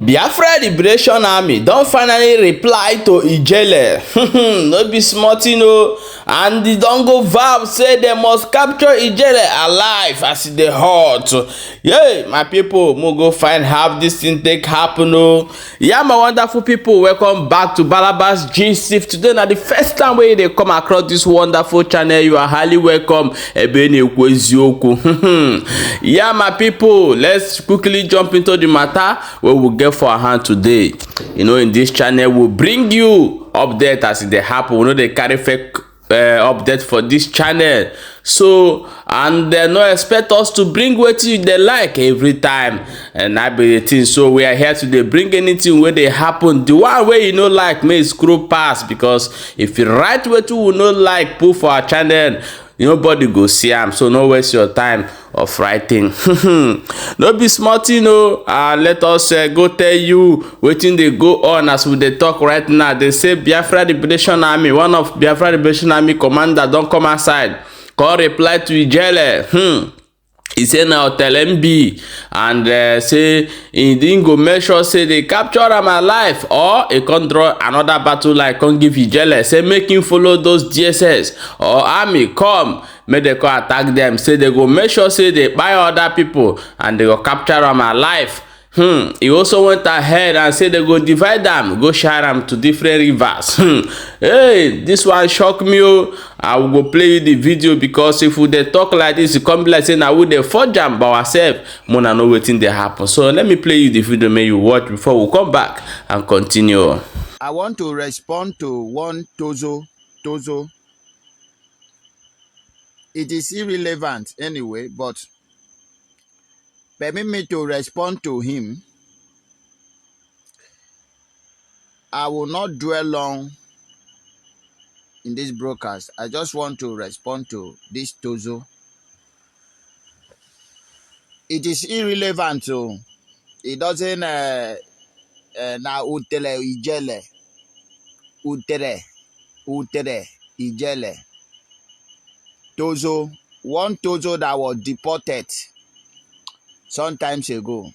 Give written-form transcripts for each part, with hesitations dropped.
Biafra Liberation Army don finally reply to Ijele. No be small tin o, and e don go vow say dem must capture Ijele alive as e dey hot. Yay, my pipo, mo go find how dis thing take happen o. Yeah, my wonderful pipo, welcome back to Balabas Gist. If today na the first time wey you dey come across this wonderful channel, you are highly welcome. Ebe na-ekwu eziokwu. Yeah, my pipo, let's quickly jump into the matter wey we get for our hand today. You know, in this channel we bring you update as e dey happen. We no dey carry fake update for this channel, so and dem no expect us to bring wetin you dey like every time, and I be the thing. So we are here to dey bring anything wey dey happen. The one wey you no like, may scroll pass, because if you write wetin we no like put for our channel, nobody go see am. So no waste your time of writing. No be small thing o. Let us go tell you wetin dey go on as we dey talk right now. They say Biafra Liberation Army, one of Biafra Liberation Army commander don come outside come reply to Ijele. He say na MB, and say he didn't go make sure say they capture am alive, or he can draw another battle like come give Ijele, say make him follow those DSS or army come, make they come attack them. Say they go make sure say they buy other people and they go capture am alive. He also went ahead and said they go divide them, go share them to different rivers. Hey, this one shock me. I will go play you the video, because if we dey talk like this, it come be like saying I would dey forge am by ourselves. Mona know wetin dey happen. So let me play you the video, may you watch before we come back and continue. I want to respond to one Tozo. It is irrelevant anyway, but permit me to respond to him. I will not dwell long in this broadcast. I just want to respond to this Tozo. It is irrelevant, so it doesn't na utele Ijele. Utere Ijele. Tozo, one Tozo that was deported some times ago.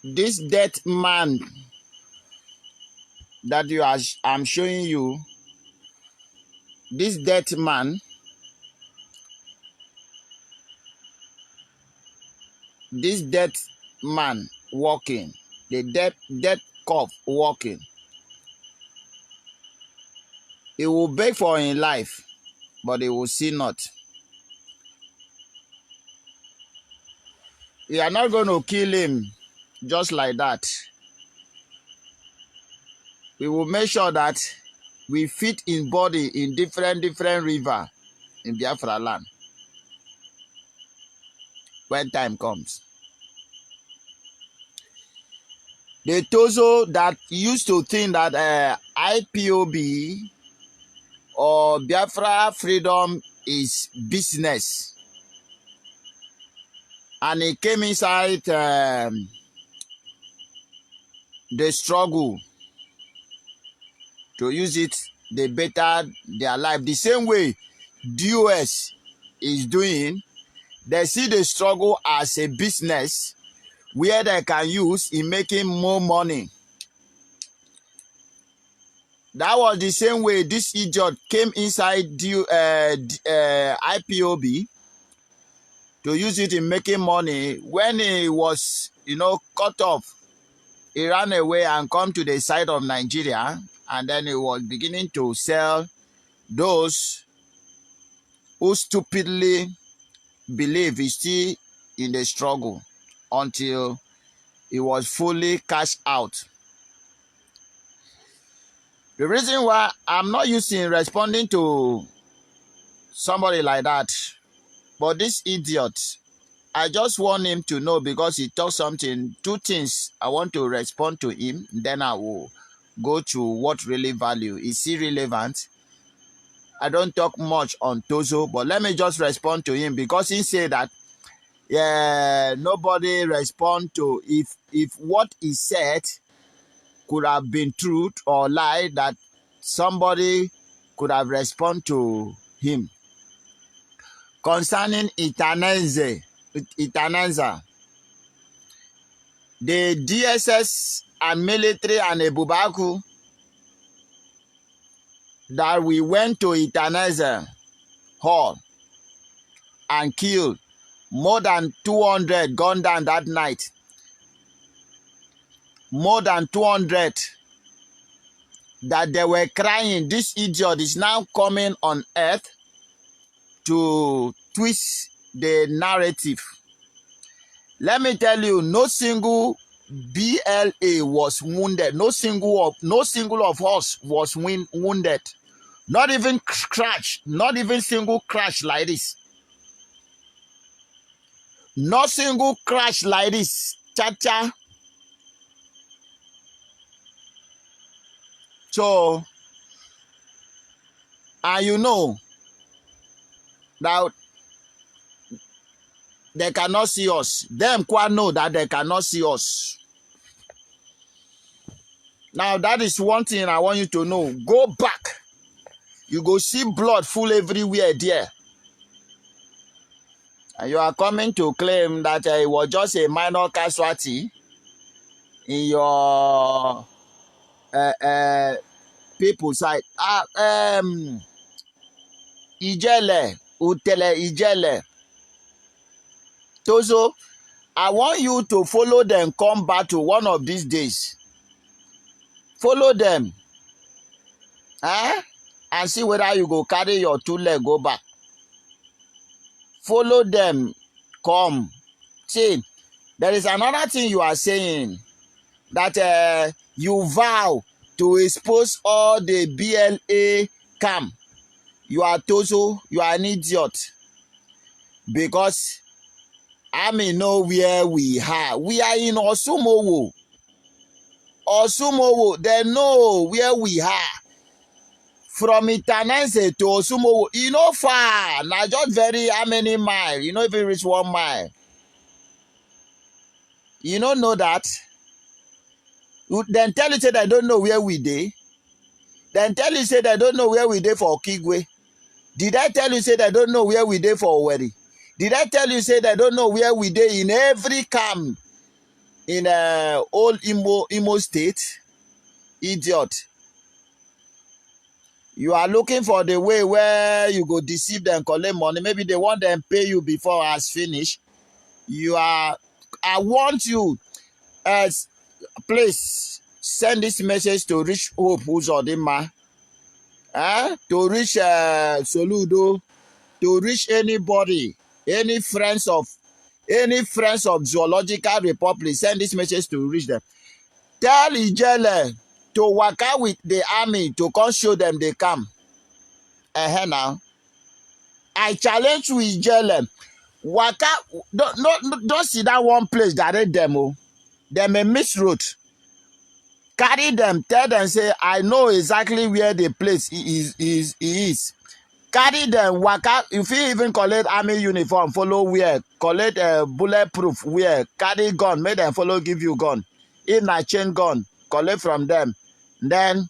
This dead man that I'm showing you, this dead man, walking, the dead cop walking, he will beg for his life, but he will see not. We are not going to kill him just like that. We will make sure that we fit his body in different river in Biafra land when time comes. The Tozo that used to think that IPOB or Biafra freedom is business, and he came inside the struggle to use it, they better their life. The same way the US is doing, they see the struggle as a business where they can use in making more money. That was the same way this idiot came inside IPOB to use it in making money. When he was, cut off, he ran away and come to the side of Nigeria, and then he was beginning to sell those who stupidly believe he's still in the struggle until he was fully cashed out. The reason why I'm not used to responding to somebody like that, but this idiot, I just want him to know, because he talked something, two things I want to respond to him, then I will go to what really value is irrelevant. I don't talk much on Tozo, but let me just respond to him, because he said that nobody respond to if what he said could have been truth or lie, that somebody could have responded to him. Concerning Itanenza, the DSS and military and Ebubaku that we went to Itaneze Hall and killed more than 200 gunned down that night. More than 200 that they were crying. This idiot is now coming on earth to twist the narrative. Let me tell you, no single BLA was wounded. No single of us was wounded. Not even crash. Not even single crash like this. Not single crash like this. Cha-cha. So, and you know, now they cannot see us. Them quite know that they cannot see us. Now that is one thing I want you to know. Go back. You go see blood full everywhere there. And you are coming to claim that it was just a minor casualty in your people's side. Ijele, Utele Ijele. Tozo, I want you to follow them, come back to one of these days. Follow them. And see whether you go carry your 2 legs, go back. Follow them, come. See, there is another thing you are saying, that you vow to expose all the BLA camp. You are Tozo, you are an idiot. Because I may know where we are. We are in Osumowo. Osumowo, they know where we are. From Itaneze to Osumowo, you know far. Now just very how many miles? You know if you reach 1 mile. You don't know that. Then tell you say they don't know where we dey. Then tell you say they don't know where we dey for Kigwe. Did I tell you say they don't know where we dey for Oweri? Did I tell you say they don't know where we dey in every camp in old Imo State? Idiot. You are looking for the way where you go deceive them, collect money. Maybe they want them pay you before has finished. I want you, please send this message to reach Hope Uzodinma, to reach Soludo, to reach anybody, any friends of Zoological Republic. Send this message to reach them. Tell Ijele to work out with the army to come show them they come. Now, I challenge you, Ijele. Waka, don't see that one place direct them. Them a miss route. Carry them, tell them, say, I know exactly where the place is. Carry them, waka. If you even collect army uniform, follow wear. Collect bulletproof wear. Carry gun, make them follow, give you gun. If na chain gun, collect from them. Then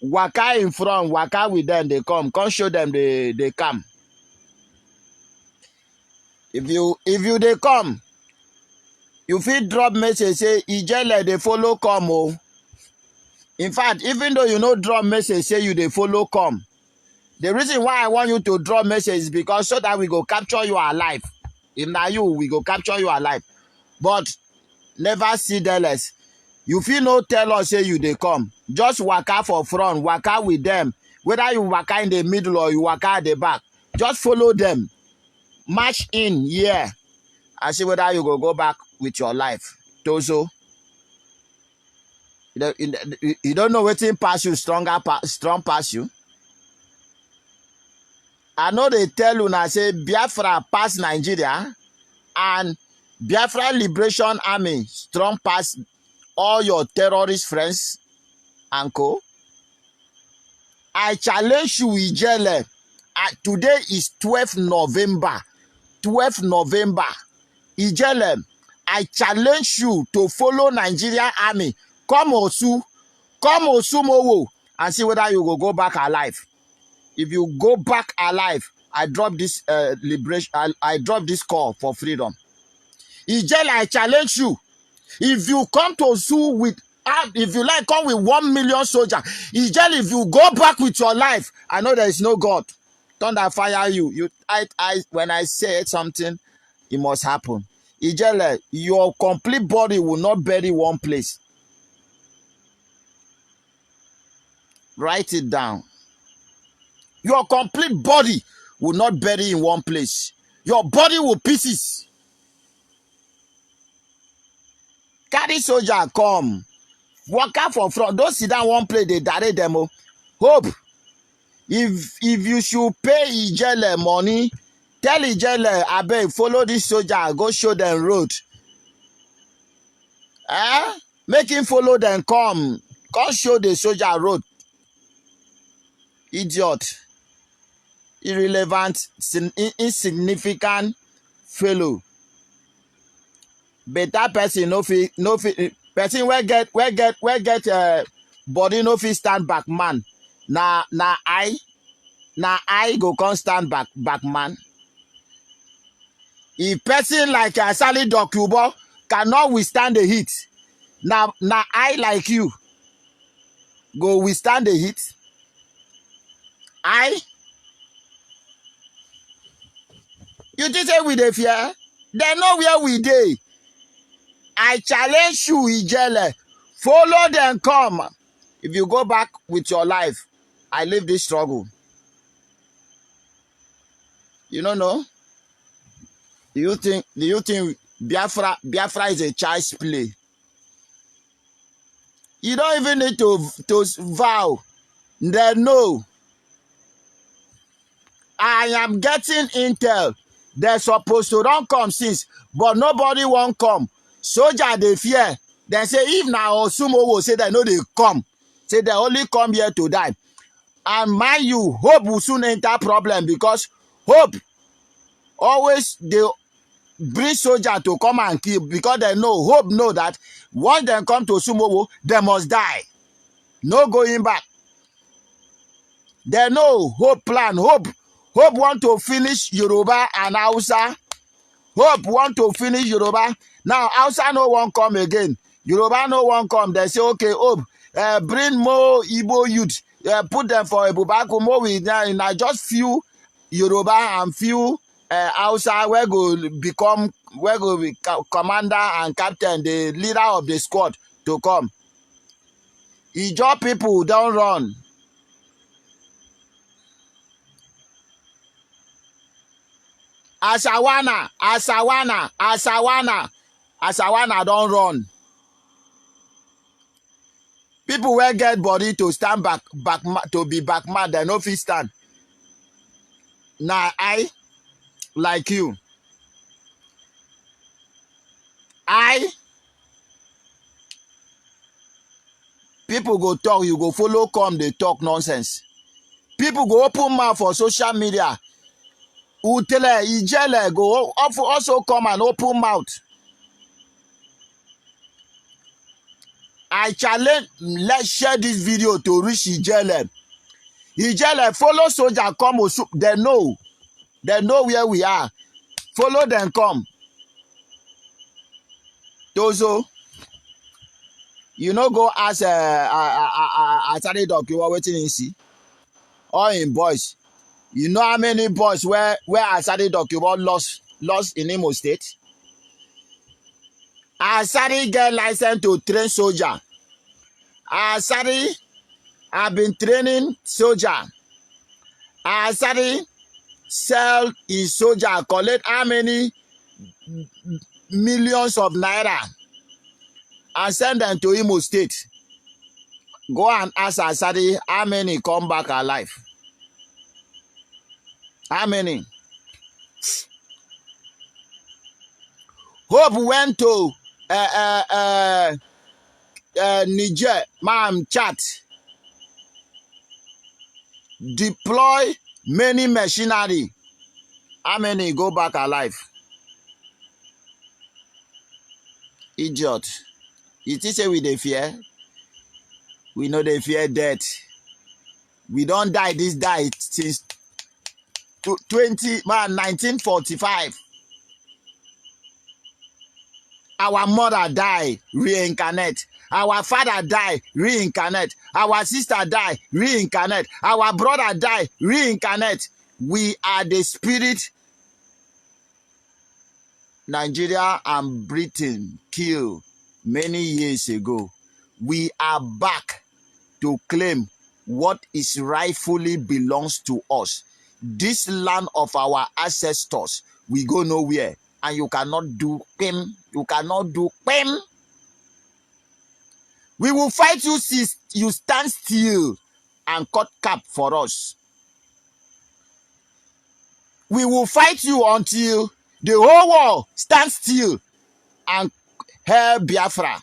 waka in front, waka with them, they come show them they come. If you they come, you fit drop message say Ijele they follow come oh. In fact, even though you know drop message say you they follow come, the reason why I want you to drop message is because so that we go capture you alive. If na you, we go capture you alive. But never see less. You feel no tell us say you they come. Just waka for front, waka with them. Whether you waka in the middle or you waka at the back, just follow them. March in here and see whether you go back with your life. Tozo. You don't know what's in pass you, strong pass you. I know they tell you now say Biafra pass Nigeria and Biafra Liberation Army strong pass all your terrorist friends and co. I challenge you, Ijele. Today is 12th November. 12th November. Ijele, I challenge you to follow Nigeria Army. Come Osumowo and see whether you will go back alive. If you go back alive, I drop this liberation. I drop this call for freedom. Ijele, I challenge you. If you come to zoo with, if you like, come with 1 million soldiers, Ijele, if you go back with your life, I know there is no God. Thunder fire you. When I say something, it must happen. Ijele, your complete body will not bury one place. Write it down. Your complete body will not bury in one place. Your body will pieces. Carry soldier come. Walk out for front. Don't sit down one place, they direct them. Hope. If you should pay Ijele money, tell Ijele, abeg, follow this soldier, go show them road. Make him follow them, come show the soldier road. Idiot. Irrelevant, insignificant fellow. Better person no fit person where get body no fit stand back man. Na I go come stand back man. If person like Sally Dokubo cannot withstand the heat, now I like you go withstand the heat. You think say we dey fear? They know where we dey. I challenge you, Ijele. Follow them, come. If you go back with your life, I live this struggle. You don't know? Do you think Biafra is a child's play? You don't even need to vow. They know. I am getting intel. They're supposed to don't come since, but nobody won't come. Soldier they fear. They say if now Osumo will say they know they come. Say they only come here to die. And mind you, hope will soon enter problem because hope always they bring soldier to come and kill because they know that once they come to Sumowo, they must die. No going back. They know hope plan. Hope want to finish Yoruba and Hausa. Hope want to finish Yoruba. Now Hausa no one come again. Yoruba no one come. They say, okay, Hope, bring more Igbo youth. Put them for Ebubako more with now just few Yoruba and few Hausa where go be commander and captain, the leader of the squad to come. Ijaw people don't run. Asawana don't run. People will get body to stand back to be back mad, they no fit stand. Now I like you. People go talk, you go follow come, they talk nonsense. People go open mouth for social media. Utele, Ijele go also come and open mouth. I challenge, let's share this video to reach Ijele. Ijele, follow soldier come, they know where we are. Follow them come. Tozo, you know go ask Atari Doc, you are waiting in see. All in boys. You know how many boys where Asari Dokubo lost in Imo State? Asari get license to train soldier. Asari have been training soldier. Asari sell his soldier, collect how many millions of naira and send them to Imo State. Go and ask Asari how many come back alive. How many? Hope went to Niger, chat. Deploy many machinery. How many go back alive? Idiot. You think say we dey fear? We know they fear death. We don't die this die since 1945. Our mother die, reincarnate. Our father die, reincarnate. Our sister die, reincarnate. Our brother die, reincarnate. We are the spirit Nigeria and Britain killed many years ago. We are back to claim what is rightfully belongs to us. This land of our ancestors, we go nowhere. And you cannot do pim. You cannot do pim. We will fight you since you stand still and cut cap for us. We will fight you until the whole world stands still and hail Biafra.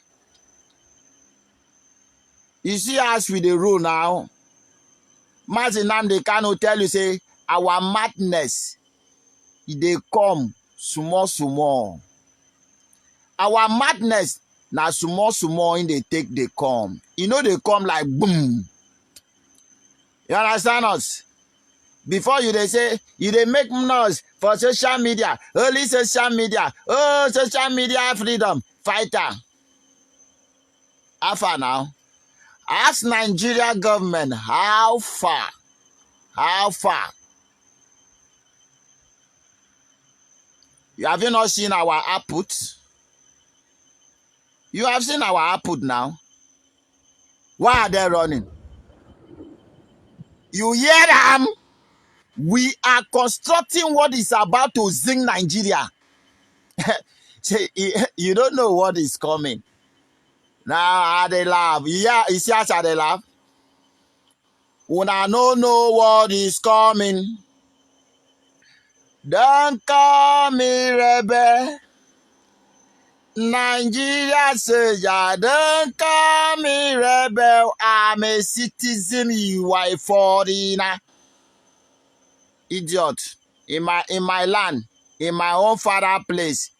You see us with the rule now. Mazinam they cannot tell you say our madness they come small. Our madness now small in they take they come. You know they come like boom. You understand us? Before you they say you they make noise for social media, only social media, oh social media freedom fighter. How far now? Ask Nigeria government how far? How far? Have you not seen our output? You have seen our output now. Why are they running? You hear them? We are constructing what is about to zing Nigeria. You don't know what is coming. Now they laugh. Yeah, you see how they laugh? Una no know what is coming. Don't call me rebel. Nigeria soldier, don't call me rebel. I'm a citizen, you are a foreigner. Idiot. In my land, in my own father place,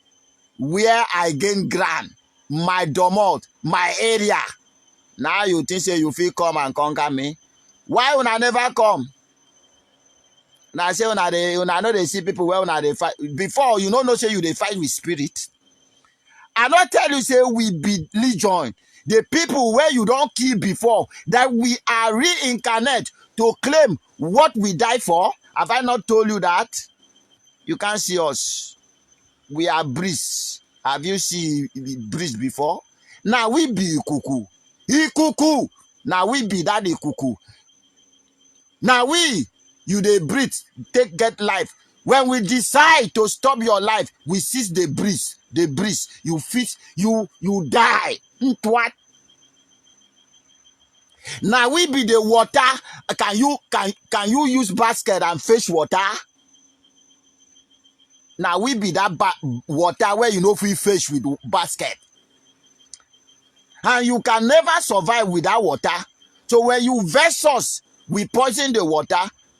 where I gain ground, my domot, my area. Now you think say you feel come and conquer me? Why una never come? Now say una know they see people where una they fight. Before you know say you they fight with spirit. I not tell you say we be legion. The people where you don't kill before, that we are reincarnate to claim what we die for. Have I not told you that? You can't see us. We are breeze. Have you seen breeze before? Now we be cuckoo. He cuckoo. Now we be that cuckoo. Now you they breathe, get life. When we decide to stop your life, we seize the breeze. The breeze. You fit, you die. What? Now we be the water. Can you use basket and fish water? Now we be that water where you know we fish with basket. And you can never survive without water. So when you vex us, we poison the water.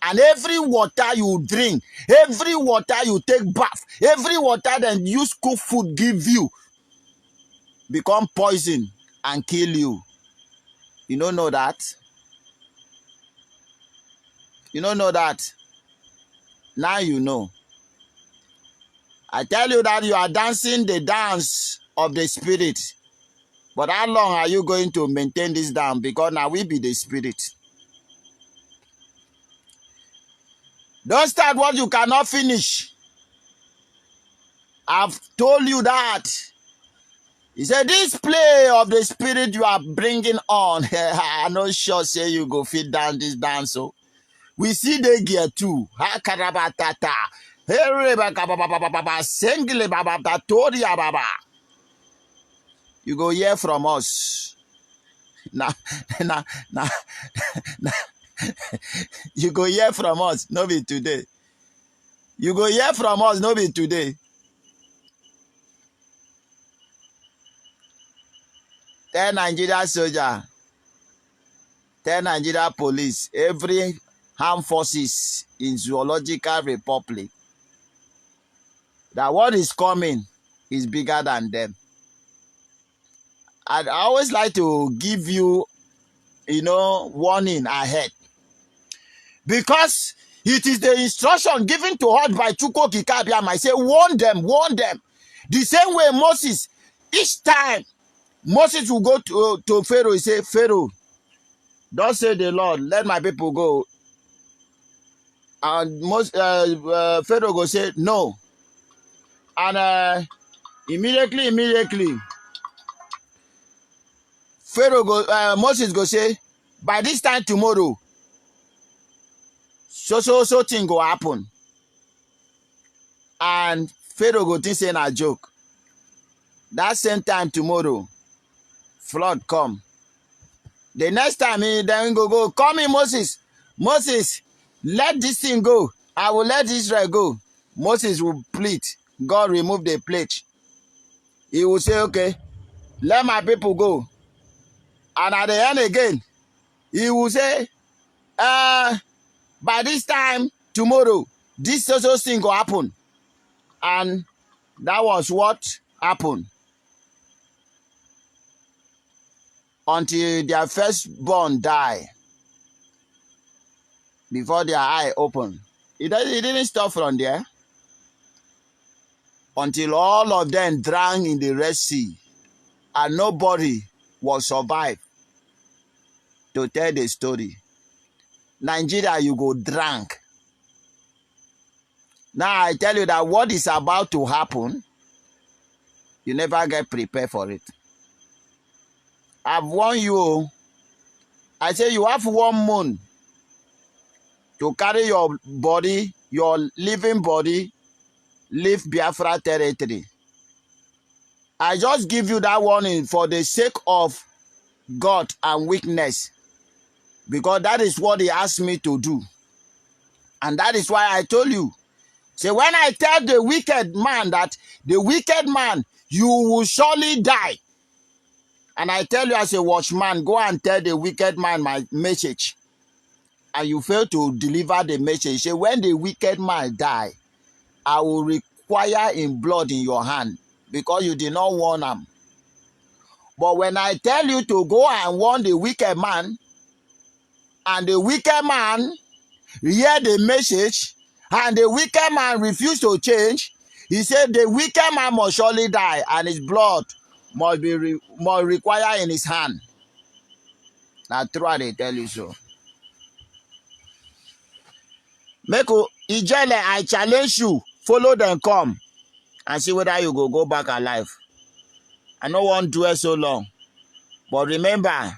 And every water you drink, every water you take bath, every water then use cook food give you, become poison and kill you. You don't know that? You don't know that? Now you know. I tell you that you are dancing the dance of the spirit. But how long are you going to maintain this dance? Because now we be the spirit. Don't start what you cannot finish. I've told you that. He said, this play of the spirit you are bringing on, I'm not sure say you go fit down this dance. So we see the gear too. You go hear from us. Nah. You go hear from us, no be today. You go hear from us, no be today. Tell Nigeria soldier, tell Nigeria police, every armed forces in Zoological Republic, that what is coming is bigger than them. I always like to give you, warning ahead. Because it is the instruction given to us by Chukwu Kikabiam. I say, warn them. The same way Moses, each time Moses will go to Pharaoh, he say, Pharaoh, thus say the Lord, let my people go. And Pharaoh go say, no. And immediately, Moses go say, by this time tomorrow, so thing go happen. And Pharaoh go think say na joke. That same time tomorrow, flood come. The next time he then go, call me Moses. Moses, let this thing go. I will let Israel go. Moses will plead. God remove the pledge. He will say, okay, let my people go. And at the end again, he will say, by this time tomorrow, this social thing will happen. And that was what happened. Until their firstborn die. Before their eye open. It didn't stop from there. Until all of them drowned in the Red Sea. And nobody was survived to tell the story. Nigeria, you go drunk. Now I tell you that what is about to happen, you never get prepared for it. I've warned you. I say you have 1 month to carry your body, your living body, leave Biafra territory. I just give you that warning for the sake of God and weakness. Because that is what he asked me to do. And that is why I told you. So when I tell the wicked man that the wicked man, you will surely die. And I tell you as a watchman, go and tell the wicked man my message. And you fail to deliver the message. Say, when the wicked man die, I will require in blood in your hand. Because you did not warn him. But when I tell you to go and warn the wicked man, and the wicked man hear the message, and the wicked man refuse to change, he said the wicked man must surely die, and his blood must require in his hand. Now try to tell you so. Make Ijele, I challenge you, follow them come, and see whether you go back alive. I don't want to dwell so long. But remember,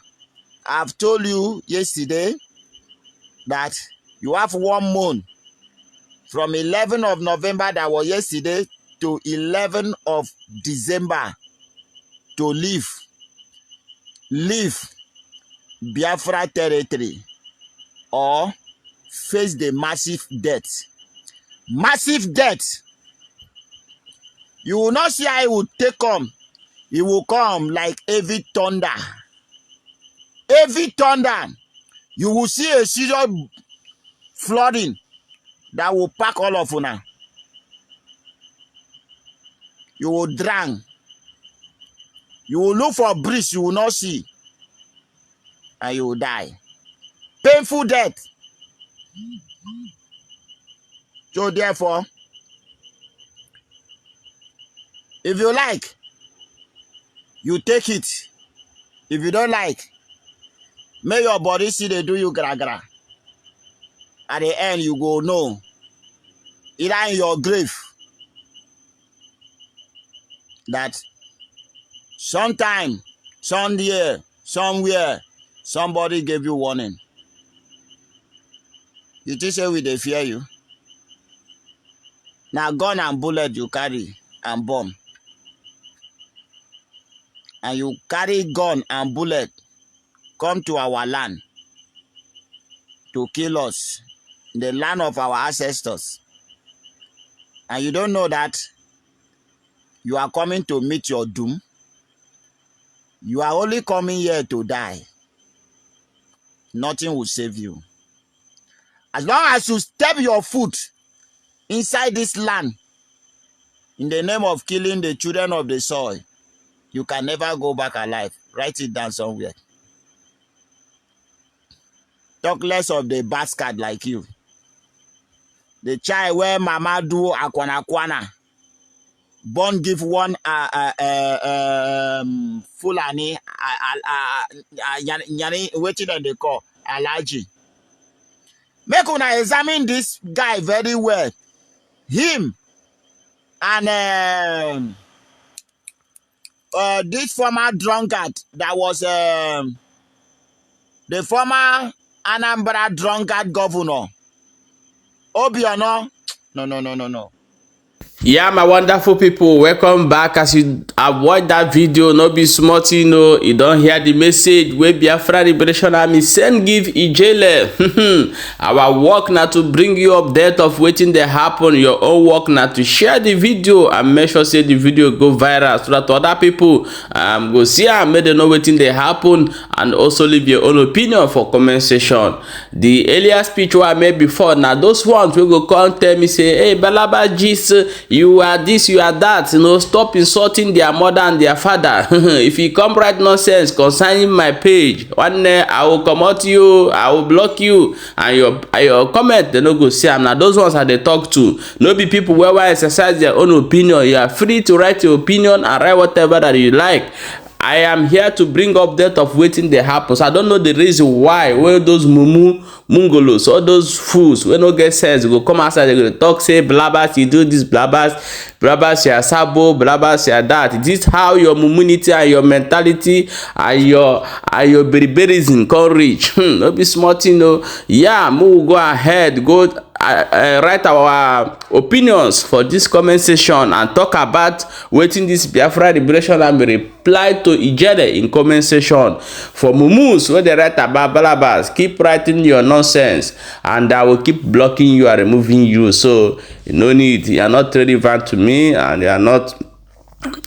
I've told you yesterday that you have 1 month from 11th of November, that was yesterday, to 11th of December to leave Biafra territory or face the massive debt. Massive debt. You will not see how it will take come. It will come like heavy thunder. Heavy thunder. You will see a serious flooding that will pack all of you now. You will drown. You will look for a bridge you will not see. And you will die. Painful death. So therefore, if you like, you take it. If you don't like, may your body see they do you gra. At the end, you go no. Either in your grave that sometime, somewhere, somebody gave you warning. You think say we they fear you? Now gun and bullet you carry and bomb. And you carry gun and bullet come to our land to kill us, the land of our ancestors. And you don't know that you are coming to meet your doom. You are only coming here to die. Nothing will save you. As long as you step your foot inside this land in the name of killing the children of the soil, you can never go back alive. Write it down somewhere. Talk less of the bastard like you. The child where mama do akwana. born give one Fulani wetin dem dey call Alhaji. Make una examine this guy very well. Him and this former drunkard that was the former Anambra drunkard governor. Obiano. No. Yeah, my wonderful people, welcome back. As you have watched that video, no be small thing, no, you don't hear the message wey Biafra Liberation Army send give Ijele. Our work now to bring you update of wetin dey happen. Your own work now to share the video and make sure say the video go viral so that other people go see am, make dem know wetin dey happen, and also leave your own opinion for comment section. The earlier speech wey I made before, now those ones wey go come tell me say, hey, Balaba gist, you are this, you are that, you know, stop insulting their mother and their father. If you come write nonsense concerning my page, one day I will come out to you, I will block you, and your comment they no go see am. Now those ones are they talk to. No be people where I exercise their own opinion. You are free to write your opinion and write whatever that you like. I am here to bring update of wetin dey happen. So I don't know the reason why when those mungolos, all those fools wey no get sense go come outside, they go talk say blabas, you do this, blabas you are sabo, blabas you are that. Is this how your immunity and your mentality and your berberism come reach? No be small thing, no. Yeah, we will go ahead, go write our opinions for this comment section and talk about wetin this Biafra Liberation Army reply to Ijele in comment section. For mumus wey dey write about balabas, keep writing your nonsense and I will keep blocking you and removing you. So no need, you are not relevant to me and you are not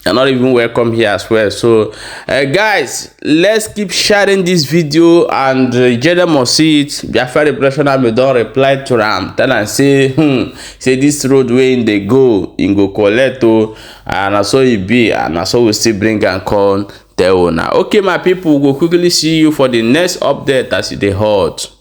even welcome here as well. So guys, let's keep sharing this video, and Ijele must see it. Biafra Liberation Army don reply to am, tell am say say this road wey im dey go, im go collect o, and na so e be, and na so we still bring am come tell una. Okay my people, we go quickly see you for the next update as e dey hot.